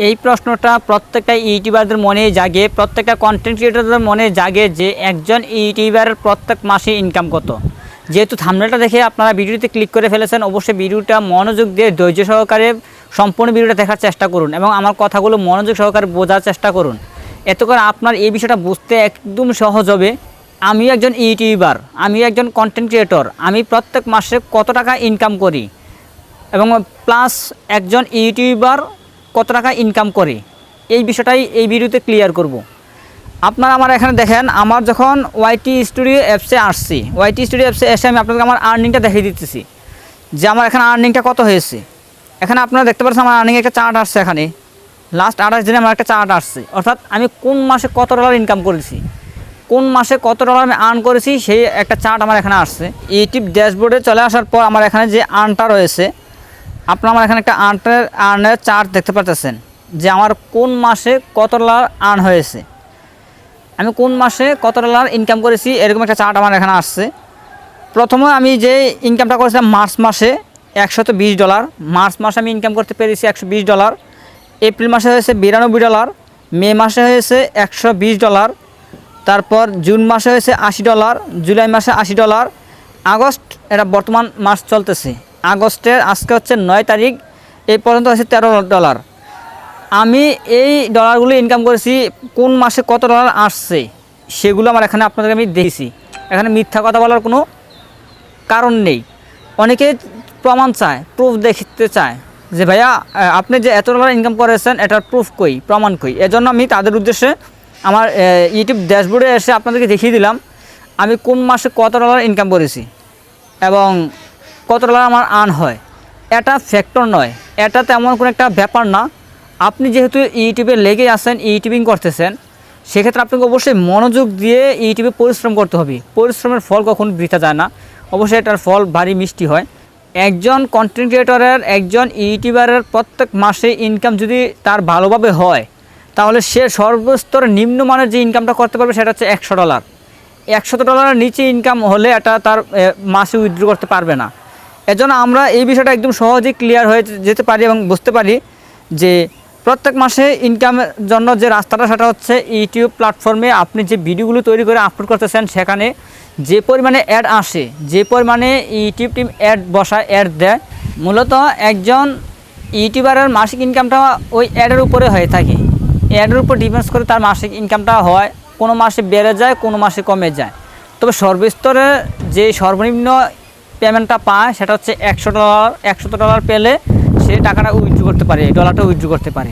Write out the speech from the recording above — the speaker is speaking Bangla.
এই প্রশ্নটা প্রত্যেকটা ইউটিউবারদের মনে জাগে, প্রত্যেকটা কন্টেন্ট ক্রিয়েটরদের মনে জাগে যে একজন ইউটিউবারের প্রত্যেক মাসে ইনকাম কত। যেহেতু থাম্বনেলটা দেখে আপনারা ভিডিওতে ক্লিক করে ফেলেছেন, অবশ্যই ভিডিওটা মনোযোগ দিয়ে ধৈর্য সহকারে সম্পূর্ণ ভিডিওটা দেখার চেষ্টা করুন এবং আমার কথাগুলো মনোযোগ সহকারে বোঝার চেষ্টা করুন। এতে করে আপনার এই বিষয়টা বুঝতে একদম সহজ হবে। আমি একজন ইউটিউবার, আমি একজন কন্টেন্ট ক্রিয়েটর, আমি প্রত্যেক মাসে কত টাকা ইনকাম করি এবং প্লাস একজন ইউটিউবার কত টাকা ইনকাম করে, এই বিষয়টাই এই ভিডিওতে ক্লিয়ার করব। আপনারা আমার এখানে দেখেন, আমার যখন ওয়াইটি স্টুডিও অ্যাপসে আসছি, ওয়াইটি স্টুডিও অ্যাপসে এসে আমি আপনাদেরকে আমার আর্নিংটা দেখিয়ে দিতেছি যে আমার এখানে আর্নিংটা কত হয়েছে। এখানে আপনারা দেখতে পাচ্ছেন আমার আর্নিং একটা চার্ট আসছে। এখানে লাস্ট 28 দিনে আমার একটা চার্ট আসছে, অর্থাৎ আমি কোন মাসে কত ডলার ইনকাম করেছি, কোন মাসে কত ডলার আমি আর্ন করেছি, সেই একটা চার্ট আমার এখানে আসছে। ইউটিউব ড্যাশবোর্ডে চলে আসার পর আমার এখানে যে আর্নটা রয়েছে, আপনারা আমার এখানে একটা আর্নের চার্ট দেখতে পাচ্ছেন যে আমার কোন মাসে কত ডলার আর্ন হয়েছে, আমি কোন মাসে কত ডলার ইনকাম করেছি, এরকম একটা চার্ট আমার এখানে আসছে। প্রথমে আমি যে ইনকামটা করেছিলাম মার্চ মাসে $120, মার্চ মাসে আমি ইনকাম করতে পেরেছি $120। এপ্রিল মাসে হয়েছে $92, মে মাসে হয়েছে $120, তারপর জুন মাসে হয়েছে $80, জুলাই মাসে $80, আগস্ট, এটা বর্তমান মাস চলতেছে, আগস্টের আজকে হচ্ছে 9 তারিখ, এই পর্যন্ত হচ্ছে $13। আমি এই ডলারগুলো ইনকাম করেছি, কোন মাসে কত ডলার আসছে সেগুলো আমার এখানে আপনাদেরকে আমি দিয়েছি। এখানে মিথ্যা কথা বলার কোনো কারণ নেই। অনেকে প্রমাণ চায়, প্রুফ দেখতে চায় যে ভাইয়া আপনি যে এত ডলার ইনকাম করেছেন এটার প্রুফ কই, প্রমাণ কই। এজন্য আমি তাদের উদ্দেশ্যে আমার ইউটিউব ড্যাশবোর্ডে এসে আপনাদেরকে দেখিয়ে দিলাম আমি কোন মাসে কত ডলার ইনকাম করেছি এবং কত ডলার আমার আর্ন হয়। এটা ফ্যাক্টর নয়, এটা তেমন কোনো একটা ব্যাপার না। আপনি যেহেতু ইউটিউবে লেগে আছেন, ইউটিউবিং করতেছেন, সেক্ষেত্রে আপনাকে অবশ্যই মনোযোগ দিয়ে ইউটিউবে পরিশ্রম করতে হবে। পরিশ্রমের ফল কখনো বৃথা যায় না, অবশ্যই এটার ফল ভারী মিষ্টি হয়। একজন কন্টেন্ট ক্রিয়েটরের, একজন ইউটিউবারের প্রত্যেক মাসে ইনকাম যদি তার ভালোভাবে হয়, তাহলে সে সর্বস্তর নিম্নমানের যে ইনকামটা করতে পারবে সেটা হচ্ছে $100। $100 নিচে ইনকাম হলে এটা তার মাসে উইথড্র করতে পারবে না। এজন্য আমরা এই বিষয়টা একদম সহজেই ক্লিয়ার হয়ে যেতে পারি এবং বুঝতে পারি যে প্রত্যেক মাসে ইনকামের জন্য যে রাস্তাটা, সেটা হচ্ছে ইউটিউব প্ল্যাটফর্মে আপনি যে ভিডিওগুলো তৈরি করে আপলোড করতেছেন, সেখানে যে পরিমাণে অ্যাড আসে, যে পরিমাণে ইউটিউব টিম অ্যাড বসায়, অ্যাড দেয়, মূলত একজন ইউটিউবারের মাসিক ইনকামটা ওই অ্যাডের উপরে হয়ে থাকে। অ্যাডের উপর ডিপেন্ডস করে তার মাসিক ইনকামটা হয়, কোনো মাসে বেড়ে যায়, কোনো মাসে কমে যায়। তবে সর্বস্তরে যে সর্বনিম্ন পেমেন্টটা পায় সেটা হচ্ছে $100। $100 পেলে সে টাকাটা উইথড্র করতে পারে, ডলারটা উইথড্র করতে পারে।